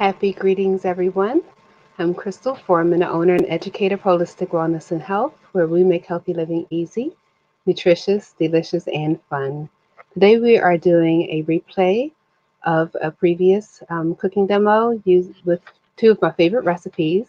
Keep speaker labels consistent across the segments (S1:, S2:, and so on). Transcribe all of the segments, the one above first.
S1: Happy greetings, everyone. I'm Crystal Forman, the owner and educator of Holistic Wellness and Health, where we make healthy living easy, nutritious, delicious, and fun. Today, we are doing a replay of a previous cooking demo used with two of my favorite recipes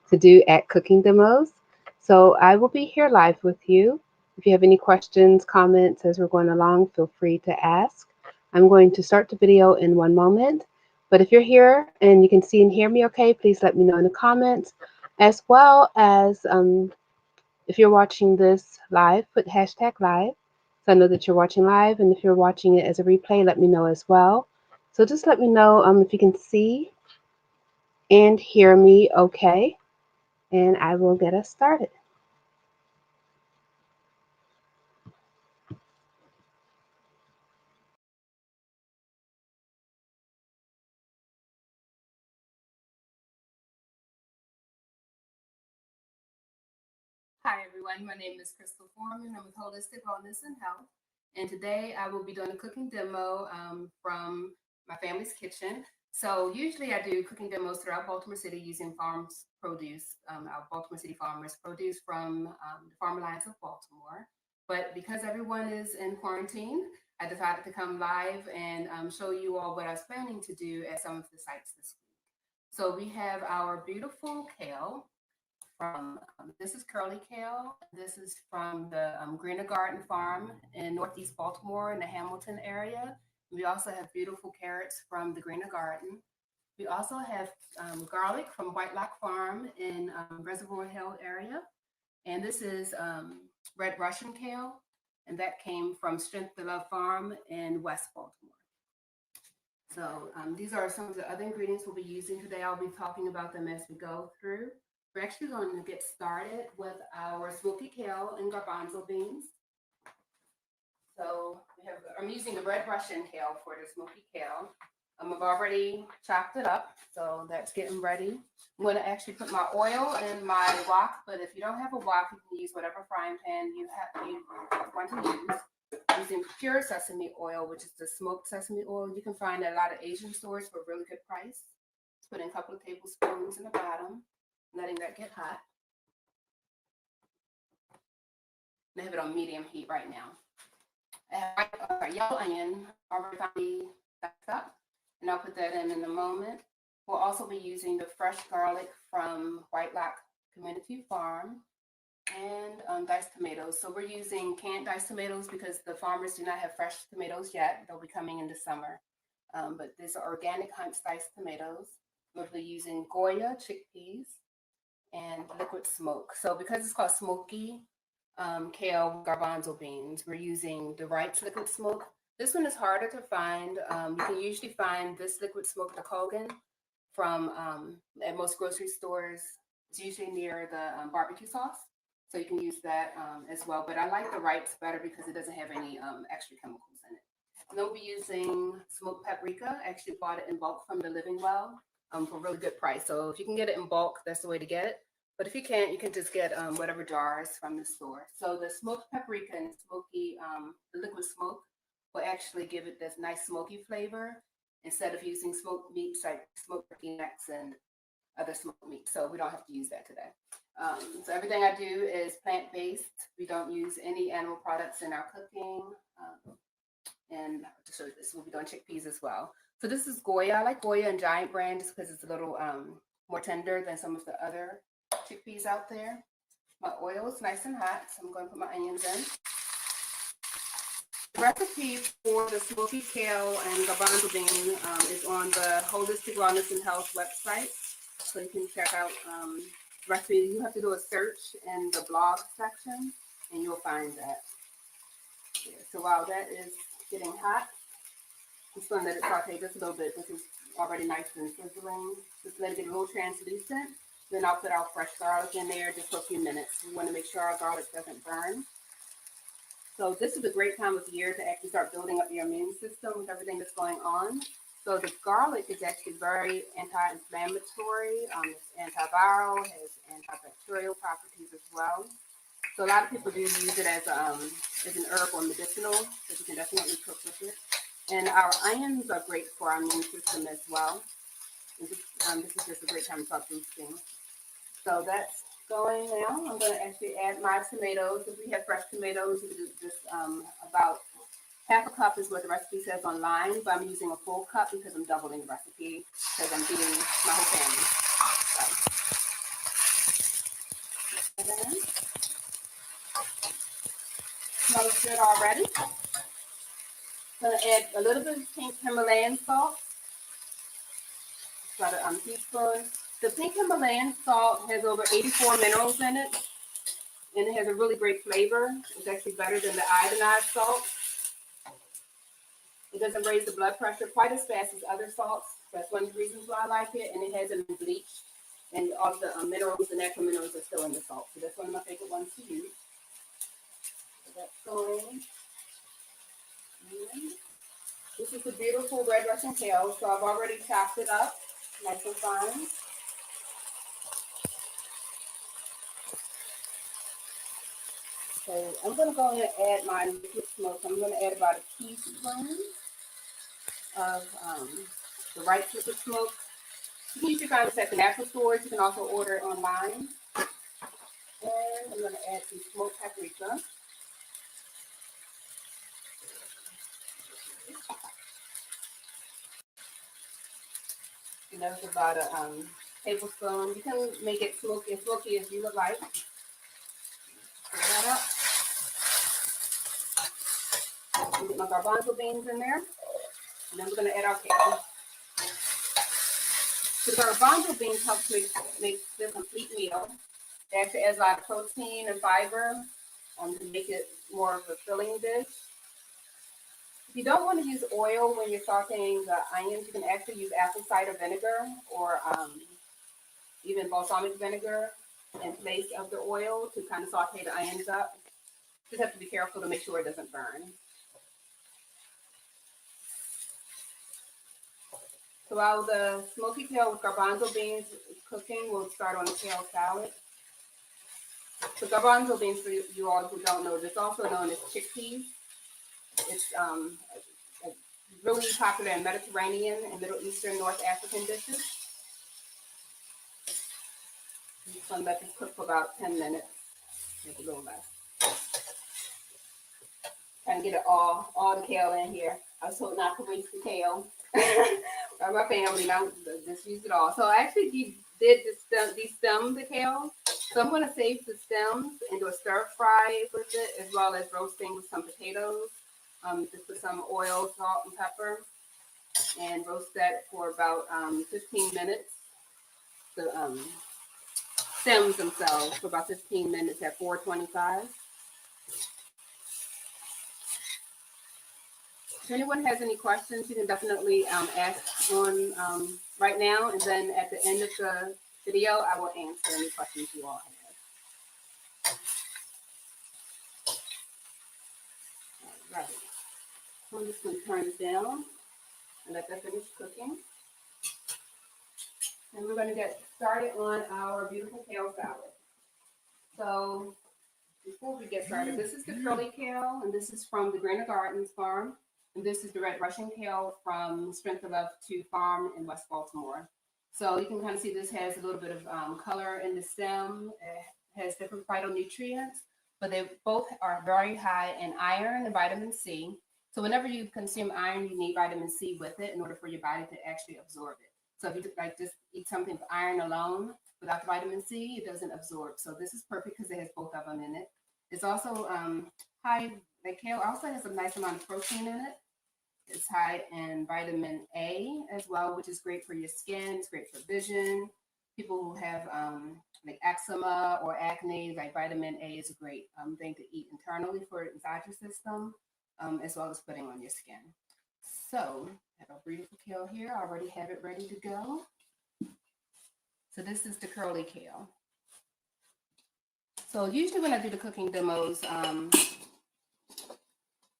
S1: to do at cooking demos. So, I will be here live with you. If you have any questions, comments as we're going along, feel free to ask. I'm going to start the video in one moment. But if you're here and you can see and hear me okay, please let me know in the comments. As well as if you're watching this live, put hashtag live. So I know that you're watching live. And if you're watching it as a replay, let me know as well. So just let me know if you can see and hear me okay. And I will get us started.
S2: Hi everyone, my name is Crystal Forman. I'm with Holistic Wellness and Health. And today I will be doing a cooking demo from my family's kitchen. So usually I do cooking demos throughout Baltimore City using farms produce, our Baltimore City farmers produce from the Farm Alliance of Baltimore. But because everyone is in quarantine, I decided to come live and show you all what I was planning to do at some of the sites this week. So we have our beautiful kale from this is curly kale. This is from the Greener Garden Farm in Northeast Baltimore in the Hamilton area. We also have beautiful carrots from the Greener Garden. We also have garlic from White Lock Farm in Reservoir Hill area. And this is red Russian kale, and that came from Strength to Love Farm in West Baltimore. So these are some of the other ingredients we'll be using today. I'll be talking about them as we go through. We're actually going to get started with our smoky kale and garbanzo beans. So I'm using the red Russian kale for the smoky kale. I've already chopped it up, so that's getting ready. I'm going to actually put my oil in my wok, but if you don't have a wok, you can use whatever frying pan you want to use. I'm using pure sesame oil, which is the smoked sesame oil. You can find at a lot of Asian stores for a really good price. Just put in a couple of tablespoons in the bottom, letting that get hot. I have it on medium heat right now. I have a yellow onion already finely diced up, and I'll put that in a moment. We'll also be using the fresh garlic from White Lock Community Farm and diced tomatoes. So we're using canned diced tomatoes because the farmers do not have fresh tomatoes yet. They'll be coming in the summer. But these are organic Hunt's diced tomatoes. We'll be using Goya chickpeas and liquid smoke. So because it's called smoky kale garbanzo beans, we're using the Wright's liquid smoke. This one is harder to find. You can usually find this liquid smoke, the Kogan, from at most grocery stores. It's usually near the barbecue sauce. So you can use that as well. But I like the Wright's better because it doesn't have any extra chemicals in it. And then we'll be using smoked paprika. I actually bought it in bulk from the Living Well for a really good price. So if you can get it in bulk, that's the way to get it. But if you can't, you can just get whatever jars from the store. So the smoked paprika and smoky, the liquid smoke will actually give it this nice smoky flavor instead of using smoked meats like smoked turkey necks and other smoked meat. So we don't have to use that today. So everything I do is plant-based. We don't use any animal products in our cooking. And to show you this, we'll be doing chickpeas as well. So this is Goya. I like Goya and Giant Brand just because it's a little more tender than some of the other chickpeas out there. My oil is nice and hot, so I'm going to put my onions in. The recipe for the smoky kale and garbanzo bean is on the Holistic Wellness and Health website, so you can check out recipe. You have to do a search in the blog section, and you'll find that. Yeah, so while that is getting hot, I'm just going to let it saute just a little bit. This is already nice and sizzling. Just let it get a little translucent. Then I'll put our fresh garlic in there just for a few minutes. We want to make sure our garlic doesn't burn. So this is a great time of year to actually start building up your immune system with everything that's going on. So the garlic is actually very anti-inflammatory, it's antiviral, has antibacterial properties as well. So a lot of people do use it as an herb or medicinal, so you can definitely cook with it. And our onions are great for our immune system as well. This is just a great time to start boosting. So that's going now. I'm going to actually add my tomatoes. If we have fresh tomatoes, you can do just about half a cup is what the recipe says online, but I'm using a full cup because I'm doubling the recipe because I'm feeding my whole family. So, and then, smells good already. Gonna add a little bit of pink Himalayan salt, about a teaspoon. The pink Himalayan salt has over 84 minerals in it, and it has a really great flavor. It's actually better than the iodinized salt. It doesn't raise the blood pressure quite as fast as other salts. That's one of the reasons why I like it, and it hasn't been bleached, and all the minerals, the natural minerals, are still in the salt. So that's one of my favorite ones to use. So that's going. This is a beautiful red Russian kale, so I've already chopped it up nice and fine. So I'm going to go in and add my liquid smoke. I'm going to add about a teaspoon of the right liquid smoke. You can usually find this at the natural stores. You can also order it online. And I'm going to add some smoked paprika. And that's about a tablespoon. You can make it smoky as you would like. Put that up. And get my garbanzo beans in there. And then we're going to add our kale. The garbanzo beans help make this a complete meal. It actually adds a lot of protein and fiber to make it more of a filling dish. If you don't want to use oil when you're sauteing the onions, you can actually use apple cider vinegar or even balsamic vinegar in place of the oil to kind of saute the onions up. Just have to be careful to make sure it doesn't burn. So while the smoky kale with garbanzo beans is cooking, we'll start on the kale salad. The garbanzo beans, for you all who don't know, it's also known as chickpeas. It's really popular in Mediterranean and Middle Eastern, North African dishes. I'm just going to let this cook for about 10 minutes, maybe a little less. Trying to get it all the kale in here. I was told not to waste the kale. By my family, don't just use it all. So I actually destem the kale. So I'm going to save the stems and do a stir fry with it, as well as roasting with some potatoes. Just put some oil, salt, and pepper, and roast that for about 15 minutes. The stems themselves for about 15 minutes at 425. If anyone has any questions, you can definitely ask on right now, and then at the end of the video, I will answer any questions you all have. All right. I'm just going to turn it down and let that finish cooking. And we're going to get started on our beautiful kale salad. So before we get started, this is the curly kale, and this is from the Greener Gardens farm. And this is the red Russian kale from Strength of Love to Farm in West Baltimore. So you can kind of see this has a little bit of color in the stem. It has different phytonutrients, but they both are very high in iron and vitamin C. So whenever you consume iron, you need vitamin C with it in order for your body to actually absorb it. So if you just eat something with iron alone without the vitamin C, it doesn't absorb. So this is perfect because it has both of them in it. It's also high. The kale also has a nice amount of protein in it. It's high in vitamin A as well, which is great for your skin. It's great for vision. People who have like eczema or acne, like vitamin A is a great thing to eat internally for inside your system, as well as putting on your skin. So I have a beautiful kale here. I already have it ready to go. So this is the curly kale. So usually when I do the cooking demos,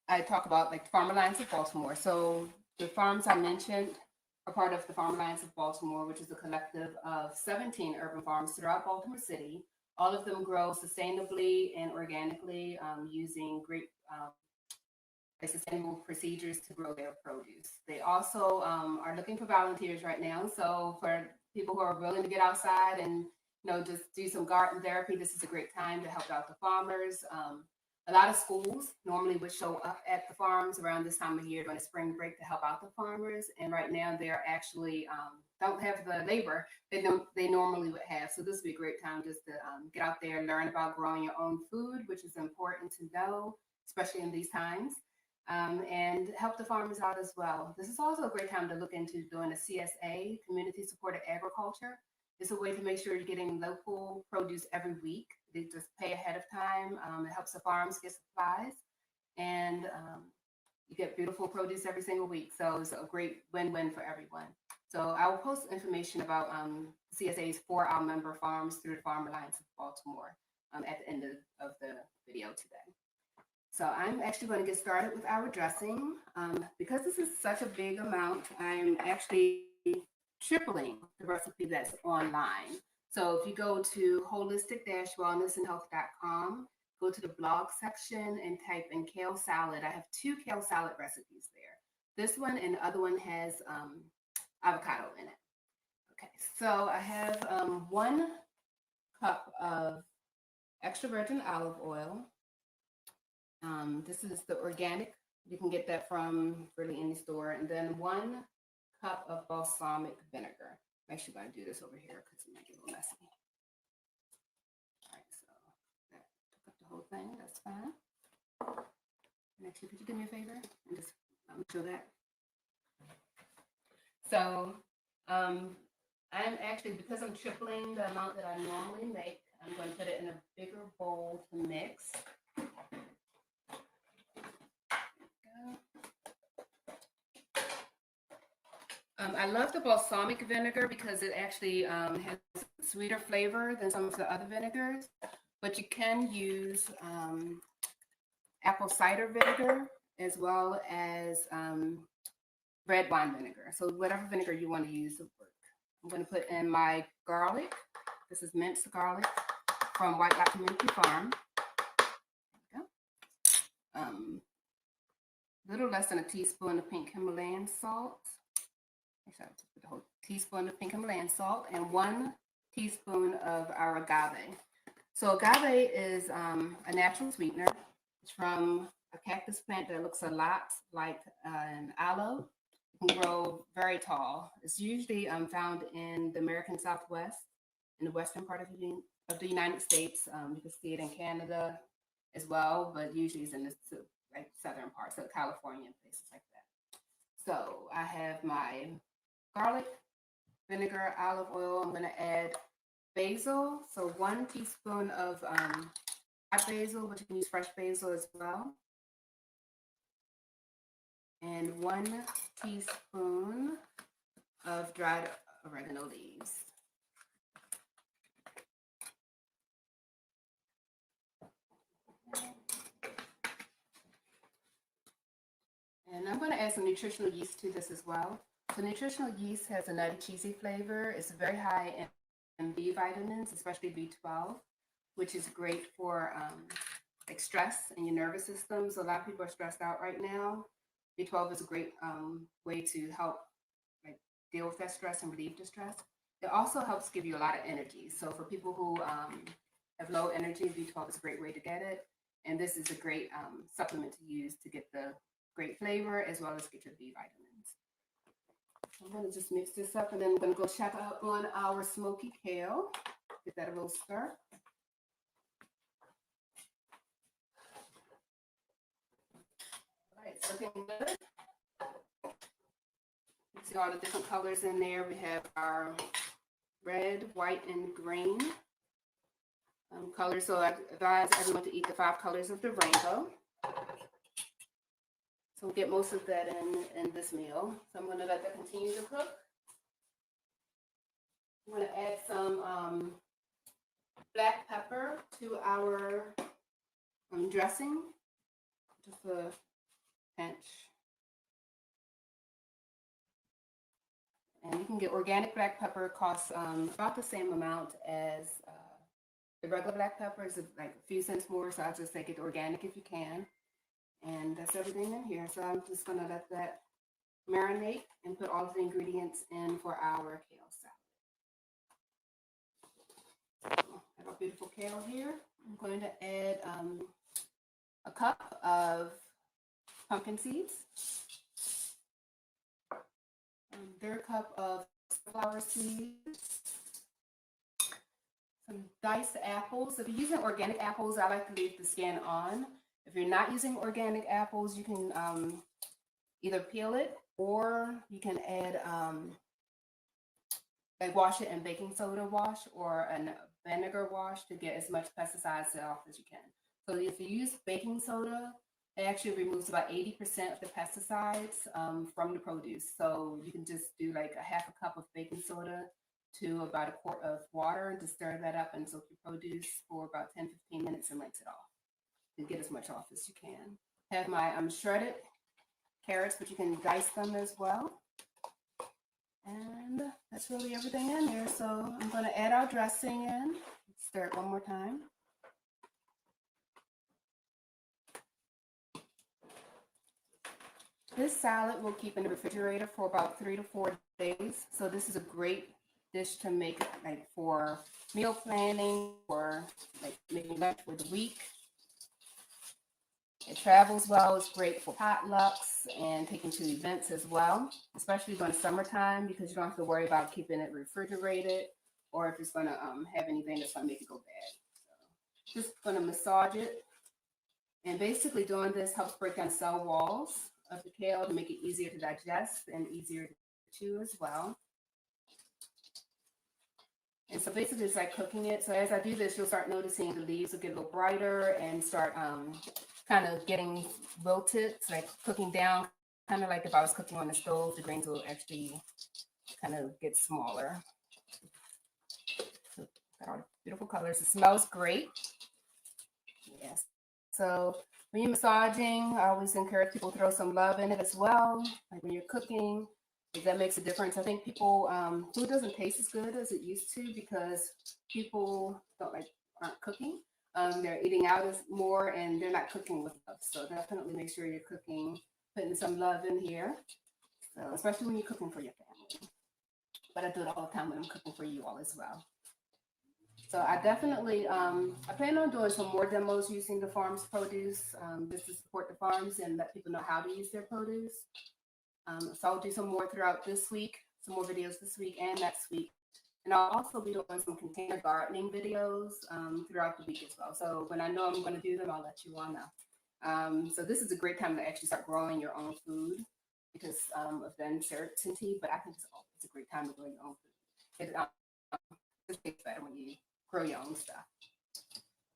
S2: I talk about like the Farm Alliance of Baltimore. So the farms I mentioned are part of the Farm Alliance of Baltimore, which is a collective of 17 urban farms throughout Baltimore City. All of them grow sustainably and organically using great sustainable procedures to grow their produce. They also are looking for volunteers right now. So for people who are willing to get outside and just do some garden therapy, this is a great time to help out the farmers. A lot of schools normally would show up at the farms around this time of year during spring break to help out the farmers. And right now they're actually don't have the labor they normally would have. So this would be a great time just to get out there and learn about growing your own food, which is important to know, especially in these times. And help the farmers out as well. This is also a great time to look into doing a CSA, community supported agriculture. It's a way to make sure you're getting local produce every week. They just pay ahead of time. It helps the farms get supplies, and you get beautiful produce every single week. So it's a great win-win for everyone. So I will post information about CSAs for our member farms through the Farm Alliance of Baltimore at the end of the video today. So I'm actually going to get started with our dressing. Because this is such a big amount, I'm actually tripling the recipe that's online. So if you go to holistic-wellnessandhealth.com, go to the blog section and type in kale salad. I have 2 kale salad recipes there. This one and the other one has avocado in it. Okay, so I have 1 cup of extra virgin olive oil. This is the organic. You can get that from really any store. And then 1 cup of balsamic vinegar. I'm actually going to do this over here because it might get a little messy. All right, so that took up the whole thing. That's fine. And actually, could you do me a favor and just show that? So I'm actually, because I'm tripling the amount that I normally make, I'm going to put it in a bigger bowl to mix. I love the balsamic vinegar because it actually has sweeter flavor than some of the other vinegars, but you can use apple cider vinegar as well as red wine vinegar. So whatever vinegar you want to use will work. I'm going to put in my garlic. This is minced garlic from White Rock Community Farm. There we go. A little less than a teaspoon of pink Himalayan salt. Actually, I'll put the whole teaspoon of pink Himalayan salt and 1 teaspoon of our agave. So agave is a natural sweetener. It's from a cactus plant that looks a lot like an aloe. It can grow very tall. It's usually found in the American Southwest, in the western part of the United States. You can see it in Canada as well, but usually it's in the southern parts of California and places like that. So I have my garlic, vinegar, olive oil. I'm going to add basil. So 1 teaspoon of hot basil, but you can use fresh basil as well. And 1 teaspoon of dried oregano leaves. And I'm going to add some nutritional yeast to this as well. So nutritional yeast has a nutty, cheesy flavor. It's very high in B vitamins, especially B12, which is great for like stress in your nervous system. So a lot of people are stressed out right now. B12 is a great way to help deal with that stress and relieve the stress. It also helps give you a lot of energy. So for people who have low energy, B12 is a great way to get it. And this is a great supplement to use to get the great flavor as well as get your B vitamins. I'm going to just mix this up, and then I'm going to go check out on our smoky kale. Get that a little stir. All right, it's looking good. You see all the different colors in there. We have our red, white, and green colors. So I advise everyone to eat the 5 colors of the rainbow. So we'll get most of that in this meal. So I'm going to let that continue to cook. I'm going to add some black pepper to our dressing, just a pinch. And you can get organic black pepper. It costs about the same amount as the regular black pepper. Is like a few cents more, so I'll just say get organic if you can. And that's everything in here. So I'm just gonna let that marinate and put all of the ingredients in for our kale salad. So I have a beautiful kale here. I'm going to add a cup of pumpkin seeds, a third cup of sunflower seeds, some diced apples. If you're using organic apples, I like to leave the skin on. If you're not using organic apples, you can either peel it or you can add like wash it in baking soda wash or a vinegar wash to get as much pesticides off as you can. So if you use baking soda, it actually removes about 80% of the pesticides from the produce. So you can just do like a half a cup of baking soda to about a quart of water and just stir that up and soak your produce for about 10-15 minutes and rinse it off and get as much off as you can. I have my shredded carrots, but you can dice them as well. And that's really everything in there. So I'm going to add our dressing in. Stir it one more time. This salad will keep in the refrigerator for about 3 to 4 days. So this is a great dish to make like for meal planning or like making lunch for the week. It travels well. It's great for potlucks and taking to events as well, especially during summertime because you don't have to worry about keeping it refrigerated or if it's going to have anything that's going to make it go bad. So just going to massage it. And basically doing this helps break down cell walls of the kale to make it easier to digest and easier to chew as well. And so basically it's like cooking it. So as I do this, you'll start noticing the leaves will get a little brighter and start kind of getting wilted. It's like cooking down, kind of like if I was cooking on the stove, the grains will actually kind of get smaller. So got all the beautiful colors. It smells great. Yes. So when you're massaging, I always encourage people to throw some love in it as well. Like when you're cooking, that makes a difference. I think people, food doesn't taste as good as it used to because people aren't cooking. They're eating out more and they're not cooking with love. So definitely make sure you're cooking, putting some love in here. So especially when you're cooking for your family. But I do it all the time when I'm cooking for you all as well. So I definitely, I plan on doing some more demos using the farm's produce just to support the farms and let people know how to use their produce. So I'll do some more throughout this week, some more videos this week and next week. And I'll also be doing some container gardening videos throughout the week as well. So when I know I'm going to do them, I'll let you all know. So this is a great time to actually start growing your own food because of the uncertainty, but I think it's a great time to grow your own food. It tastes better when you grow your own stuff.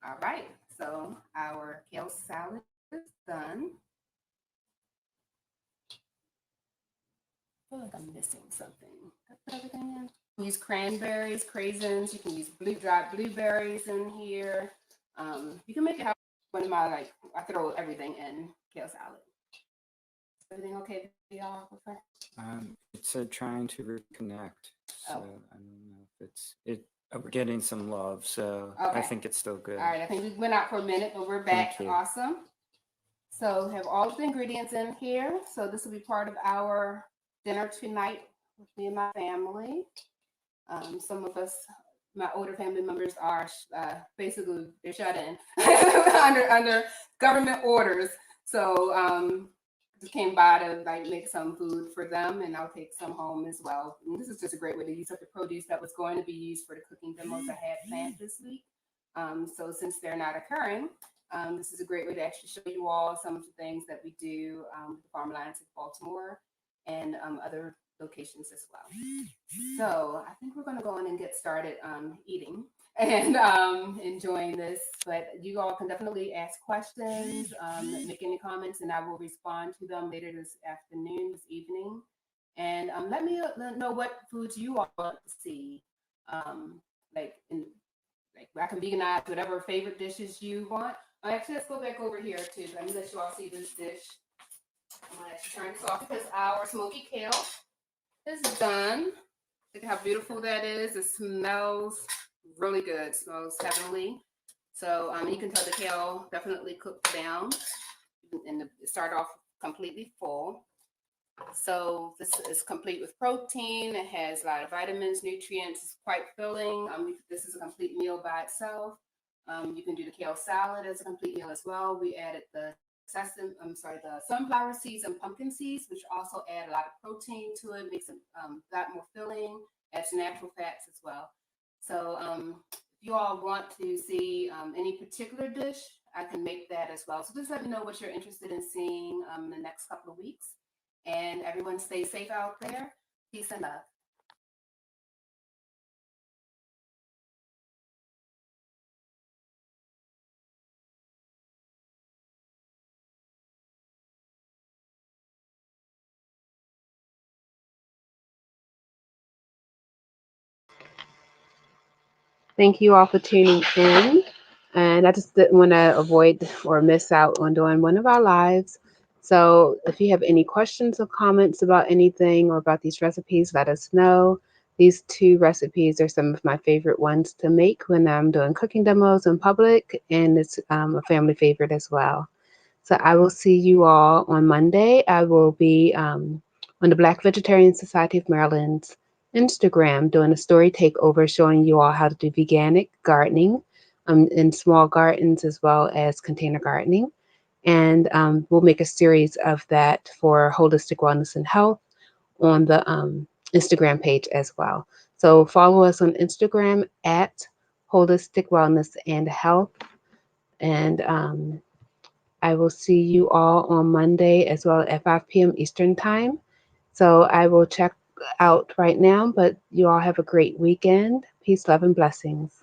S2: All right, so our kale salad is done. I feel like I'm missing something. I put everything in. You can use cranberries, craisins. You can use dried blueberries in here. You can make it how one of my I throw everything in kale salad. Is everything okay with y'all?
S3: It said trying to reconnect. So I don't know if we're getting some love, so okay. I think it's still good.
S2: All right, I think we went out for a minute, but we're back. Awesome. So have all of the ingredients in here. So this will be part of our dinner tonight with me and my family. Some of us, my older family members, are basically they're shut in under government orders. So just came by to make some food for them, and I'll take some home as well. And this is just a great way to use up the produce that was going to be used for the cooking demos I had planned this week. So since they're not occurring, this is a great way to actually show you all some of the things that we do with the Farm Alliance of Baltimore and other locations as well. So I think we're going to go on and get started eating and enjoying this. But you all can definitely ask questions, make any comments, and I will respond to them later this afternoon, this evening. And let me know what foods you all want to see. I can veganize whatever favorite dishes you want. Actually, let's go back over here too. Let me let you all see this dish. I'm going to actually turn this off because our smoky kale is done. Look at how beautiful that is. It smells really good. It smells heavenly. So you can tell the kale definitely cooked down and start off completely full. So this is complete with protein. It has a lot of vitamins, nutrients. It's quite filling. This is a complete meal by itself. You can do the kale salad as a complete meal as well. We added the the sunflower seeds and pumpkin seeds, which also add a lot of protein to it, makes it a lot more filling, adds natural fats as well. So if you all want to see any particular dish, I can make that as well. So just let me know what you're interested in seeing in the next couple of weeks. And everyone stay safe out there. Peace and love.
S1: Thank you all for tuning in. And I just didn't want to avoid or miss out on doing one of our lives. So if you have any questions or comments about anything or about these recipes, let us know. These two recipes are some of my favorite ones to make when I'm doing cooking demos in public, and it's a family favorite as well. So I will see you all on Monday. I will be on the Black Vegetarian Society of Maryland's Instagram doing a story takeover showing you all how to do veganic gardening in small gardens as well as container gardening. And we'll make a series of that for holistic wellness and health on the Instagram page as well. So follow us on Instagram at holistic wellness and health. And I will see you all on Monday as well at 5 p.m. Eastern Time. So I will check out right now, but you all have a great weekend. Peace, love, and blessings.